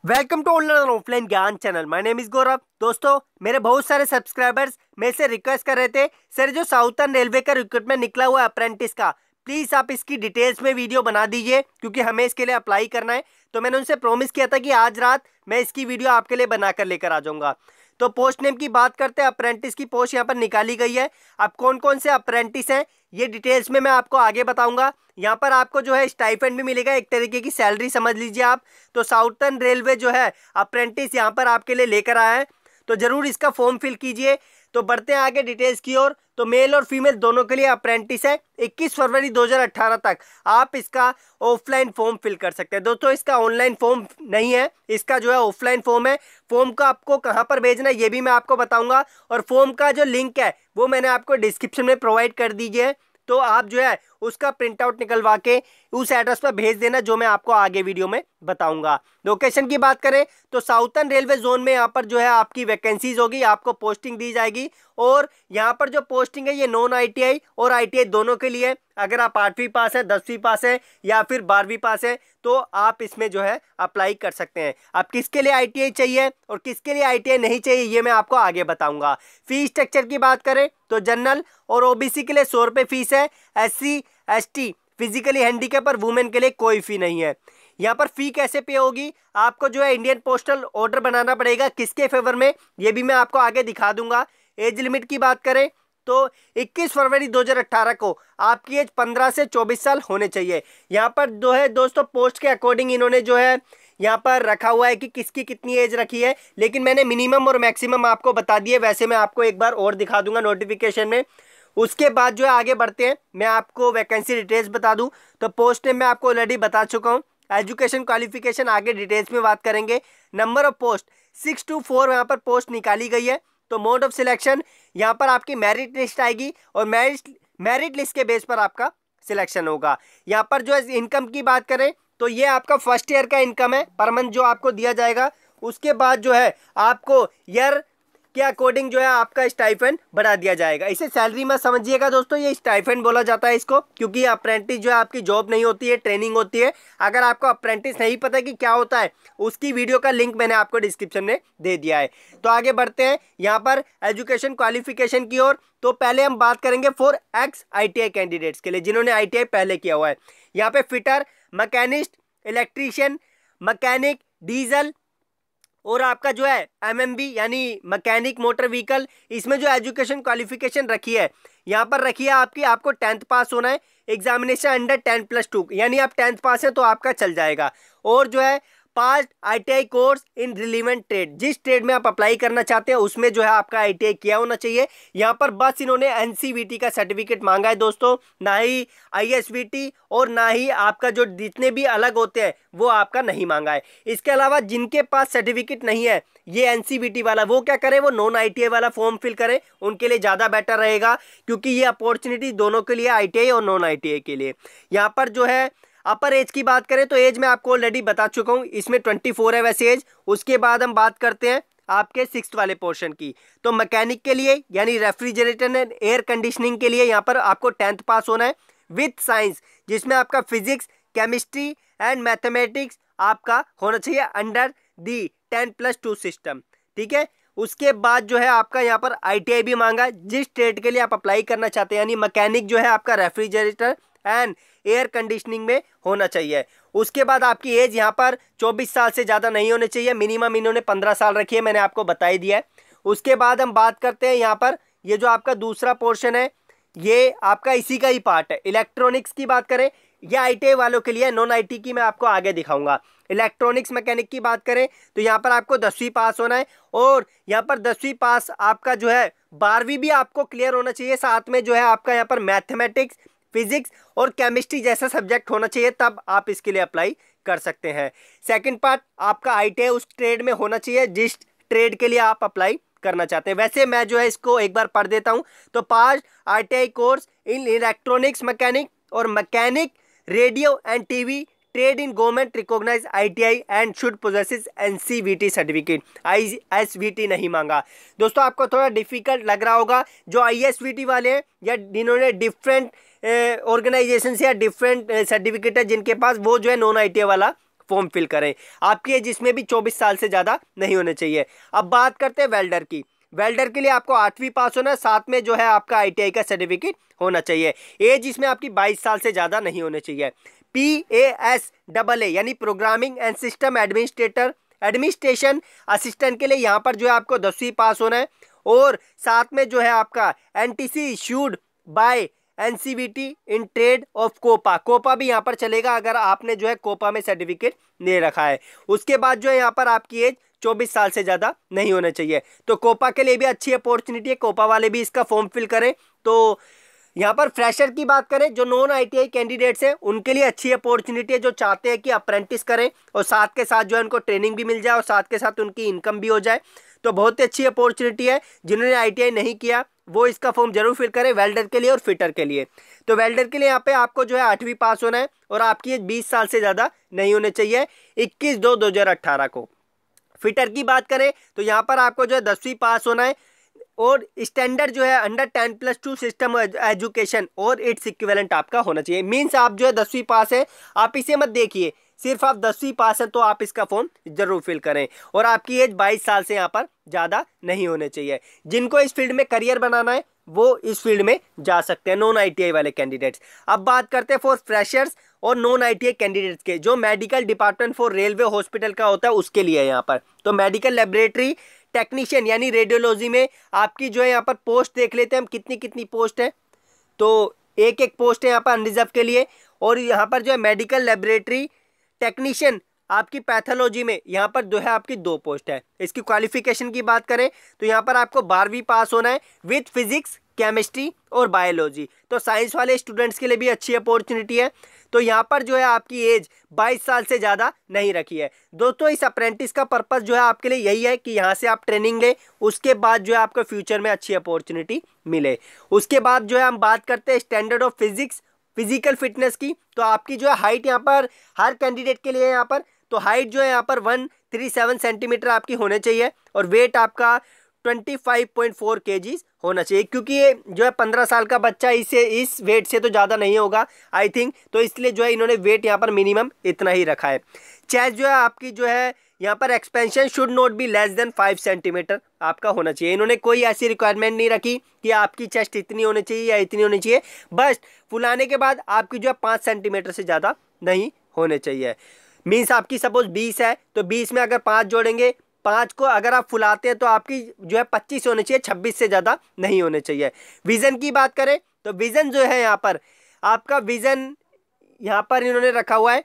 Welcome to online और offline ज्ञान channel. My name is गौरव। दोस्तों, मेरे बहुत सारे सब्सक्राइबर्स मेरे से रिक्वेस्ट कर रहे थे, सर जो साउथर्न रेलवे का रिक्रूटमेंट निकला हुआ है अप्रेंटिस का, प्लीज़ आप इसकी डिटेल्स में वीडियो बना दीजिए क्योंकि हमें इसके लिए अप्लाई करना है। तो मैंने उनसे प्रॉमिस किया था कि आज रात मैं इसकी वीडियो आपके लिए बनाकर लेकर आ जाऊँगा। तो पोस्ट नेम की बात करते हैं, अप्रेंटिस की पोस्ट यहाँ पर निकाली गई है। अब कौन कौन से अप्रेंटिस हैं ये डिटेल्स में मैं आपको आगे बताऊंगा। यहाँ पर आपको जो है स्टाइपेंड भी मिलेगा, एक तरीके की सैलरी समझ लीजिए आप। तो साउथर्न रेलवे जो है अप्रेंटिस यहाँ पर आपके लिए लेकर आया है, तो ज़रूर इसका फॉर्म फिल कीजिए। तो बढ़ते हैं आगे डिटेल्स की ओर। तो मेल और फीमेल दोनों के लिए अप्रेंटिस है। 21 फरवरी 2018 तक आप इसका ऑफलाइन फॉर्म फिल कर सकते हैं। दोस्तों, इसका ऑनलाइन फॉर्म नहीं है, इसका जो है ऑफलाइन फॉर्म है। फॉर्म का आपको कहाँ पर भेजना है ये भी मैं आपको बताऊंगा, और फॉर्म का जो लिंक है वो मैंने आपको डिस्क्रिप्शन में प्रोवाइड कर दीजिए। तो आप जो है उसका प्रिंट आउट निकलवा के उस एड्रेस पर भेज देना जो मैं आपको आगे वीडियो में बताऊंगा। लोकेशन की बात करें तो साउथर्न रेलवे जोन में यहाँ पर जो है आपकी वैकेंसीज होगी, आपको पोस्टिंग दी जाएगी। और यहाँ पर जो पोस्टिंग है ये नॉन आईटीआई और आईटीआई दोनों के लिए। अगर आप 8वीं पास है, 10वीं पास है या फिर 12वीं पास है तो आप इसमें जो है अप्लाई कर सकते हैं। अब किसके लिए आईटीआई चाहिए और किसके लिए आईटीआई नहीं चाहिए ये मैं आपको आगे बताऊंगा। फीस स्ट्रक्चर की बात करें तो जनरल और ओबीसी के लिए 100 रुपये फीस है। एससी एसटी फिजिकली हैंडीकैप और वुमेन के लिए कोई फी नहीं है। यहाँ पर फी कैसे पे होगी, आपको जो है इंडियन पोस्टल ऑर्डर बनाना पड़ेगा। किसके फेवर में ये भी मैं आपको आगे दिखा दूंगा। एज लिमिट की बात करें तो 21 फरवरी 2018 को आपकी एज 15 से 24 साल होने चाहिए। यहाँ पर जो है दोस्तों पोस्ट के अकॉर्डिंग इन्होंने जो है यहाँ पर रखा हुआ है कि किसकी कितनी एज रखी है, लेकिन मैंने मिनिमम और मैक्सिमम आपको बता दिए। वैसे मैं आपको एक बार और दिखा दूंगा नोटिफिकेशन में। उसके बाद जो है आगे बढ़ते हैं, मैं आपको वैकेंसी डिटेल्स बता दूं। तो पोस्ट नेम मैं आपको ऑलरेडी बता चुका हूं। एजुकेशन क्वालिफिकेशन आगे डिटेल्स में बात करेंगे। नंबर ऑफ पोस्ट 624 यहाँ पर पोस्ट निकाली गई है। तो मोड ऑफ सिलेक्शन यहाँ पर आपकी मेरिट लिस्ट आएगी और मेरिट लिस्ट के बेस पर आपका सिलेक्शन होगा। यहाँ पर जो है इनकम की बात करें तो ये आपका फर्स्ट ईयर का इनकम है पर मंथ जो आपको दिया जाएगा। उसके बाद जो है आपको ईयर के अकॉर्डिंग जो है आपका स्टाइपेंड बढ़ा दिया जाएगा। इसे सैलरी मत समझिएगा दोस्तों, ये स्टाइपेंड बोला जाता है इसको, क्योंकि अप्रेंटिस जो है आपकी जॉब नहीं होती है, ट्रेनिंग होती है। अगर आपको अप्रेंटिस नहीं पता कि क्या होता है उसकी वीडियो का लिंक मैंने आपको डिस्क्रिप्शन में दे दिया है। तो आगे बढ़ते हैं यहाँ पर एजुकेशन क्वालिफिकेशन की ओर। तो पहले हम बात करेंगे फॉर एक्स आईटीआई कैंडिडेट्स के लिए जिन्होंने आईटीआई पहले किया हुआ है। यहाँ पे fitter, machinist, electrician, mechanic, diesel और आपका जो है एमएमबी यानी मैकेनिक मोटर व्हीकल, इसमें जो एजुकेशन क्वालिफिकेशन रखी है यहाँ पर रखी है आपकी, आपको 10th पास होना है। एग्जामिनेशन अंडर 10+2 यानी आप 10th पास है तो आपका चल जाएगा। और जो है pass ITI course in relevant trade, जिस ट्रेड में आप अप्लाई करना चाहते हैं उसमें जो है आपका आईटीआई किया होना चाहिए। यहाँ पर बस इन्होंने एनसीवीटी का सर्टिफिकेट मांगा है दोस्तों, ना ही आईएसवीटी और ना ही आपका जो जितने भी अलग होते हैं वो आपका नहीं मांगा है। इसके अलावा जिनके पास सर्टिफिकेट नहीं है ये एनसीवीटी वाला, वो क्या करें, वो नॉन आईटीआई वाला फॉर्म फिल करें, उनके लिए ज़्यादा बेटर रहेगा क्योंकि ये अपॉर्चुनिटी दोनों के लिए, आईटीआई और नॉन आईटीआई के लिए। यहाँ पर जो है अपर एज की बात करें तो एज मैं आपको ऑलरेडी बता चुका हूँ, इसमें 24 है वैसे एज। उसके बाद हम बात करते हैं आपके 6th वाले पोर्शन की। तो मैकेनिक के लिए यानी रेफ्रिजरेटर एंड एयर कंडीशनिंग के लिए यहाँ पर आपको 10th पास होना है विथ साइंस, जिसमें आपका फिजिक्स, केमिस्ट्री एंड मैथमेटिक्स आपका होना चाहिए अंडर दी 10+2 सिस्टम। ठीक है। उसके बाद जो है आपका यहाँ पर आईटीआई भी मांगा जिस ट्रेड के लिए आप अप्लाई करना चाहते हैं, यानी मैकेनिक जो है आपका रेफ्रिजरेटर एंड एयर कंडीशनिंग में होना चाहिए। उसके बाद आपकी एज यहाँ पर 24 साल से ज़्यादा नहीं होने चाहिए, मिनिमम इन्होंने 15 साल रखी है, मैंने आपको बता ही दिया है। उसके बाद हम बात करते हैं यहाँ पर ये जो आपका दूसरा पोर्शन है ये आपका इसी का ही पार्ट है। इलेक्ट्रॉनिक्स की बात करें ये आईटीआई वालों के लिए, नॉन आईटी की मैं आपको आगे दिखाऊंगा। इलेक्ट्रॉनिक्स मैकेनिक की बात करें तो यहाँ पर आपको 10वीं पास होना है और यहाँ पर 10वीं पास आपका जो है 12वीं भी आपको क्लियर होना चाहिए। साथ में जो है आपका यहाँ पर मैथमेटिक्स, फिजिक्स और केमिस्ट्री जैसा सब्जेक्ट होना चाहिए, तब आप इसके लिए अप्लाई कर सकते हैं। सेकंड पार्ट आपका आईटीआई उस ट्रेड में होना चाहिए जिस ट्रेड के लिए आप अप्लाई करना चाहते हैं। वैसे मैं जो है इसको एक बार पढ़ देता हूं। तो pass ITI course in electronics mechanic और mechanic radio and TV trade in government recognise ITI and should possesses NCVT certificate. ISVT नहीं मांगा दोस्तों, आपको थोड़ा डिफिकल्ट लग रहा होगा। जो आईएसवीटी वाले हैं या जिन्होंने डिफरेंट ऑर्गेनाइजेशन से या डिफरेंट सर्टिफिकेट है जिनके पास, वो जो है नॉन आईटीआई वाला फॉर्म फिल करें। आपकी एज इसमें भी 24 साल से ज़्यादा नहीं होने चाहिए। अब बात करते हैं वेल्डर की। वेल्डर के लिए आपको 8वीं पास होना है, साथ में जो है आपका ITI का सर्टिफिकेट होना चाहिए। एज इसमें आपकी 22 साल से ज़्यादा नहीं होने चाहिए। PASAA यानी programming and system administration assistant के लिए यहाँ पर जो है आपको 10वीं पास होना है, और साथ में जो है आपका NTC issued by NCVT in trade of COPA भी यहाँ पर चलेगा अगर आपने जो है कोपा में सर्टिफिकेट ले रखा है। उसके बाद जो है यहाँ पर आपकी एज 24 साल से ज़्यादा नहीं होना चाहिए। तो कोपा के लिए भी अच्छी अपॉर्चुनिटी है, कोपा वाले भी इसका फॉर्म फिल करें। तो यहाँ पर फ्रेशर की बात करें, जो नॉन ITI कैंडिडेट्स हैं उनके लिए अच्छी अपॉर्चुनिटी है, जो चाहते हैं कि अप्रेंटिस करें और साथ के साथ जो है उनको ट्रेनिंग भी मिल जाए और साथ के साथ उनकी इनकम भी हो जाए। तो बहुत ही अच्छी अपॉर्चुनिटी है। जिन्होंने ITI नहीं किया वो इसका फॉर्म जरूर फिल करें, वेल्डर के लिए और फिटर के लिए। तो वेल्डर के लिए यहाँ पे आपको जो है 8वीं पास होना है और आपकी एज 20 साल से ज़्यादा नहीं होने चाहिए 21/2/2018 को। फिटर की बात करें तो यहाँ पर आपको जो है 10वीं पास होना है और स्टैंडर्ड जो है अंडर 10+2 सिस्टम एजुकेशन और इट्स इक्विवेलेंट आपका होना चाहिए। मीन्स आप जो है 10वीं पास है, आप इसे मत देखिए, सिर्फ आप 10वीं पास है तो आप इसका फॉर्म जरूर फिल करें और आपकी एज 22 साल से यहाँ पर ज़्यादा नहीं होने चाहिए। जिनको इस फील्ड में करियर बनाना है वो इस फील्ड में जा सकते हैं, नॉन ITI वाले कैंडिडेट्स। अब बात करते हैं फॉर फ्रेशर्स और नॉन ITI कैंडिडेट्स के, जो medical department for railway hospital का होता है उसके लिए यहाँ पर। तो मेडिकल लेबोरेटरी टेक्नीशियन यानी रेडियोलॉजी में आपकी जो है यहाँ पर पोस्ट देख लेते हैं हम कितनी कितनी पोस्ट है। तो एक पोस्ट है यहाँ पर अनरिजर्व के लिए, और यहाँ पर जो है मेडिकल लेबोरेटरी टेक्नीशियन आपकी पैथोलॉजी में यहाँ पर जो है आपकी 2 पोस्ट है। इसकी क्वालिफिकेशन की बात करें तो यहाँ पर आपको 12वीं पास होना है विथ फिजिक्स, केमिस्ट्री और बायोलॉजी। तो साइंस वाले स्टूडेंट्स के लिए भी अच्छी अपॉर्चुनिटी है। तो यहाँ पर जो है आपकी एज 22 साल से ज़्यादा नहीं रखी है। दोस्तों इस अप्रेंटिस का पर्पस जो है आपके लिए यही है कि यहाँ से आप ट्रेनिंग लें, उसके बाद जो है आपको फ्यूचर में अच्छी अपॉर्चुनिटी मिले। उसके बाद जो है हम बात करते हैं स्टैंडर्ड ऑफ फिजिकल फिटनेस की। तो आपकी जो है हाइट यहाँ पर हर कैंडिडेट के लिए यहाँ पर, तो हाइट जो है यहाँ पर 137 सेंटीमीटर आपकी होने चाहिए और वेट आपका 25.4 kg होना चाहिए, क्योंकि ये जो है 15 साल का बच्चा इस वेट से तो ज़्यादा नहीं होगा आई थिंक, तो इसलिए जो है इन्होंने वेट यहाँ पर मिनिमम इतना ही रखा है। चेस्ट जो है आपकी जो है यहाँ पर expansion should not be less than 5 centimetre आपका होना चाहिए। इन्होंने कोई ऐसी रिक्वायरमेंट नहीं रखी कि आपकी चेस्ट इतनी होनी चाहिए या इतनी होनी चाहिए, बस फुलाने के बाद आपकी जो है 5 सेंटीमीटर से ज़्यादा नहीं होने चाहिए। मीन्स आपकी सपोज 20 है तो 20 में अगर 5 जोड़ेंगे, 5 को अगर आप फुलाते हैं तो आपकी जो है 25 होने चाहिए, 26 से ज़्यादा नहीं होने चाहिए। विज़न की बात करें तो विज़न जो है यहाँ पर आपका विज़न यहाँ पर इन्होंने रखा हुआ है,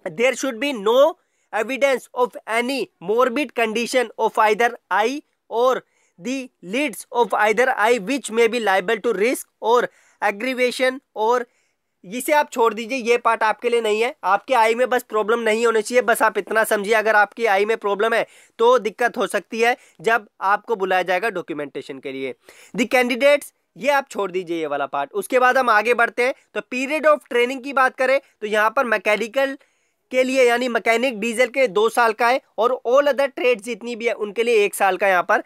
there should be no evidence of any morbid condition of either eye or the lids of either eye which may be liable to risk or aggravation. और इसे आप छोड़ दीजिए, ये पार्ट आपके लिए नहीं है। आपके आई में बस प्रॉब्लम नहीं होनी चाहिए, बस आप इतना समझिए अगर आपकी आई में प्रॉब्लम है तो दिक्कत हो सकती है जब आपको बुलाया जाएगा डॉक्यूमेंटेशन के लिए। द कैंडिडेट्स, ये आप छोड़ दीजिए ये वाला पार्ट। उसके बाद हम आगे बढ़ते हैं। तो पीरियड ऑफ ट्रेनिंग की बात करें तो यहाँ पर मैकेनिकल के लिए यानी मैकेनिक डीजल के 2 साल का है और ऑल अदर ट्रेड्स जितनी भी है उनके लिए 1 साल का यहाँ पर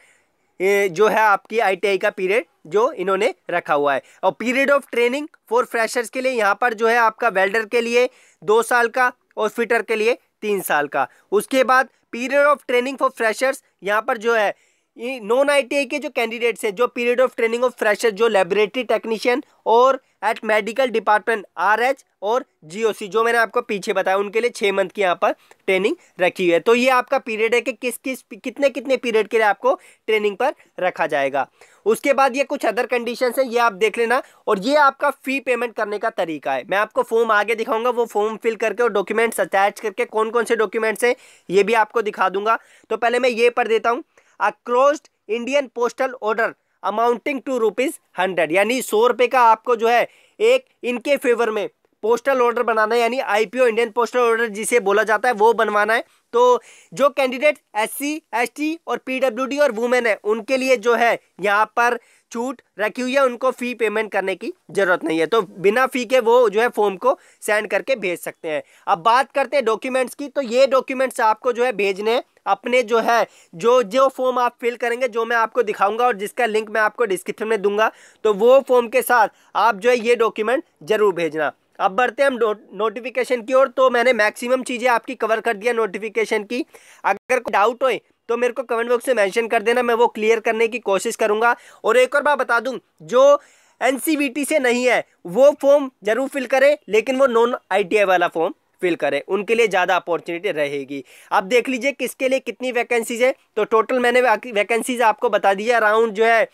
जो है आपकी ITI का पीरियड जो इन्होंने रखा हुआ है। और period of training for freshers के लिए यहाँ पर जो है आपका वेल्डर के लिए 2 साल का और फिटर के लिए 3 साल का। उसके बाद period of training for freshers यहाँ पर जो है नॉन ITI के जो कैंडिडेट्स हैं, जो period of training of fresher जो लेबोरेटरी टेक्नीशियन और एट मेडिकल डिपार्टमेंट RH और GOC जो मैंने आपको पीछे बताया उनके लिए 6 मंथ की यहाँ पर ट्रेनिंग रखी हुई है। तो ये आपका पीरियड है कि कितने पीरियड के लिए आपको ट्रेनिंग पर रखा जाएगा। उसके बाद ये कुछ अदर कंडीशंस हैं, ये आप देख लेना। और ये आपका फी पेमेंट करने का तरीका है। मैं आपको फॉर्म आगे दिखाऊंगा, वो फॉर्म फिल करके और डॉक्यूमेंट्स अटैच करके कौन कौन से डॉक्यूमेंट्स हैं ये भी आपको दिखा दूंगा। तो पहले मैं ये पढ़ देता हूँ। A closed Indian postal order amounting to ₹100 यानी 100 रुपये का आपको जो है एक इनके फेवर में पोस्टल ऑर्डर बनाना है, यानी IPO इंडियन पोस्टल ऑर्डर जिसे बोला जाता है वो बनवाना है। तो जो कैंडिडेट SC ST और PWD और वुमेन है उनके लिए जो है यहाँ पर छूट रखी हुई है, उनको फ़ी पेमेंट करने की ज़रूरत नहीं है। तो बिना फ़ी के वो जो है फॉर्म को सेंड करके भेज सकते हैं। अब बात करते हैं डॉक्यूमेंट्स की। तो ये डॉक्यूमेंट्स आपको जो है भेजने हैं अपने जो है जो फॉर्म आप फिल करेंगे, जो मैं आपको दिखाऊंगा और जिसका लिंक मैं आपको डिस्क्रिप्शन में दूंगा, तो वो फॉर्म के साथ आप जो है ये डॉक्यूमेंट जरूर भेजना। अब बढ़ते हैं हम नोटिफिकेशन की ओर। तो मैंने मैक्सिमम चीज़ें आपकी कवर कर दिया नोटिफिकेशन की। अगर कोई डाउट होए तो मेरे को कमेंट बॉक्स में मेंशन कर देना, मैं वो क्लियर करने की कोशिश करूंगा। और एक और बात बता दूं, जो एनसीवीटी से नहीं है वो फॉर्म जरूर फिल करे, लेकिन वो नॉन आईटीआई वाला फॉर्म फिल करें, उनके लिए ज़्यादा अपॉर्चुनिटी रहेगी। अब देख लीजिए किसके लिए कितनी वैकेंसीज है। तो टोटल मैंने वैकेंसीज आपको बता दी है, अराउंड जो है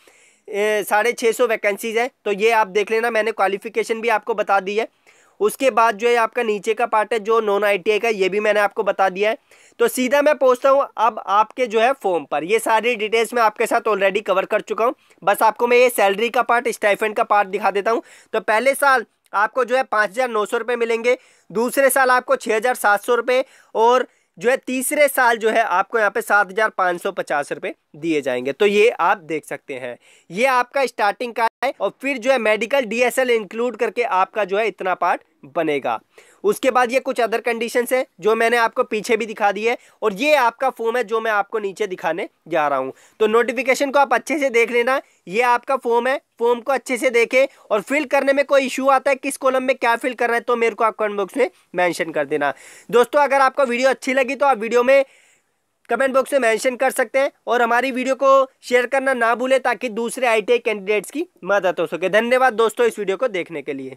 650 वैकेंसीज है। तो ये आप देख लेना, मैंने क्वालिफिकेशन भी आपको बता दी है। उसके बाद जो है आपका नीचे का पार्ट है जो नॉन आईटीआई का, ये भी मैंने आपको बता दिया है। तो सीधा मैं पहुंचता हूं अब आपके जो है फॉर्म पर। ये सारी डिटेल्स मैं आपके साथ ऑलरेडी कवर कर चुका हूं। बस आपको मैं ये सैलरी का पार्ट, स्टाइपेंड का पार्ट दिखा देता हूं। तो पहले साल आपको जो है 5,900 रुपये मिलेंगे, दूसरे साल आपको 6,700 रुपये, और जो है तीसरे साल जो है आपको यहाँ पे 7,550 रुपये दिए जाएंगे। तो ये आप देख सकते हैं, ये आपका स्टार्टिंग का है। और फिर जो है मेडिकल डीएसएल इंक्लूड करके आपका जो है इतना पार्ट बनेगा। उसके बाद ये कुछ अदर कंडीशंस है जो मैंने आपको पीछे भी दिखा दी है, और ये आपका फॉर्म है जो मैं आपको नीचे दिखाने जा रहा हूं। तो नोटिफिकेशन को आप अच्छे से देख लेना, ये आपका फॉर्म है, फॉर्म को अच्छे से देखें। और फिल करने में कोई इशू आता है किस कॉलम में क्या फिल करना है, तो मेरे को आप कमेंट बॉक्स में मेंशन कर देना। दोस्तों अगर आपको वीडियो अच्छी लगी तो आप वीडियो में कमेंट बॉक्स में मेंशन कर सकते हैं, और हमारी वीडियो को शेयर करना ना भूलें ताकि दूसरे आईटीआई कैंडिडेट्स की मदद हो सके। धन्यवाद दोस्तों इस वीडियो को देखने के लिए।